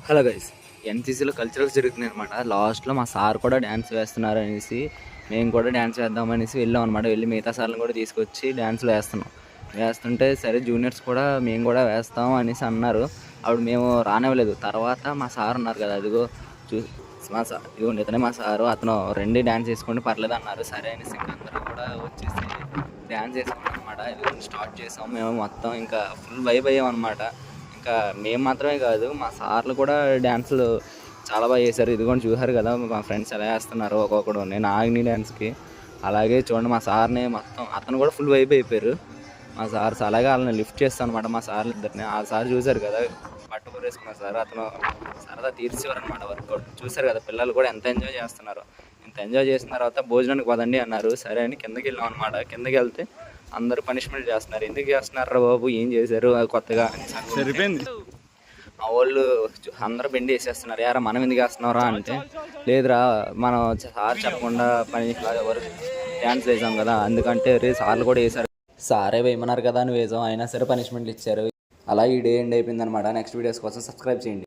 Hello guys, ఎన్సీసీలో culturals జరుగుతున్నాయి అనమాట. లాస్ట్లో మా సార్ కూడా డ్యాన్స్ వేస్తున్నారు అనేసి మేము కూడా డ్యాన్స్ వేద్దామనేసి వెళ్ళాం అనమాట. వెళ్ళి మిగతా సార్లను కూడా తీసుకొచ్చి డ్యాన్స్లో వేస్తుంటే సరే జూనియర్స్ కూడా మేము కూడా వేస్తాం అనేసి అన్నారు. అప్పుడు మేము రానివ్వలేదు. తర్వాత మా సార్ ఉన్నారు కదా, అదిగో చూ మా సార్ ఇదిగోండి, ఇతనే మా సారు. అతను రెండు డ్యాన్స్ వేసుకోండి పర్లేదు అన్నారు. సరే అనేసి ఇంకా అందరూ కూడా వచ్చేసి డ్యాన్స్ వేసుకున్నాం అనమాట. ఇదిగోండి స్టార్ట్ చేసాం మేము మొత్తం. ఇంకా ఫుల్ వైబ్ అయ్యాం అనమాట. ఇంకా మేము మాత్రమే కాదు, మా సార్లు కూడా డ్యాన్సులు చాలా బాగా చేశారు. ఇదిగోండి చూసారు కదా మా ఫ్రెండ్స్ ఎలా వేస్తున్నారు ఒక్కొక్కడు. నేను ఆగిని డ్యాన్స్కి అలాగే చూడండి మా సార్ని మొత్తం. అతను కూడా ఫుల్ వైబ్ అయిపోయారు మా సార్స్. అలాగే వాళ్ళని లిఫ్ట్ చేస్తాను అనమాట మా సార్లు ఇద్దరిని. ఆ సార్ చూశారు కదా పట్టుకురేసుకున్న సార్, అతను సరదా తీర్చేవారు అనమాట. వర్కౌట్ చూశారు కదా పిల్లలు కూడా ఎంత ఎంజాయ్ చేస్తున్నారు. ఇంత ఎంజాయ్ చేసిన తర్వాత భోజనానికి పదండి అన్నారు. సరే అని కిందకి వెళ్ళాం అనమాట. కిందకి వెళ్తే అందరూ పనిష్మెంట్ చేస్తున్నారు. ఎందుకు చేస్తున్నారా బాబు, ఏం చేశారు కొత్తగా సరిపోయింది. మా వాళ్ళు అందరూ బెండి వేసేస్తున్నారు. యారా మనం ఎందుకు వేస్తున్నారా అంటే, లేదురా మనం సార్ చెప్పకుండా పని వరకు డ్యాన్స్ వేసాం కదా, అందుకంటే రే సార్లు కూడా వేశారు. సారే వేయమన్నారు కదా అని వేసాం, అయినా సరే పనిష్మెంట్లు ఇచ్చారు. అలా ఈ డే ఎండ్ అయిపోయింది అనమాట. నెక్స్ట్ వీడియోస్ కోసం సబ్స్క్రైబ్ చేయండి.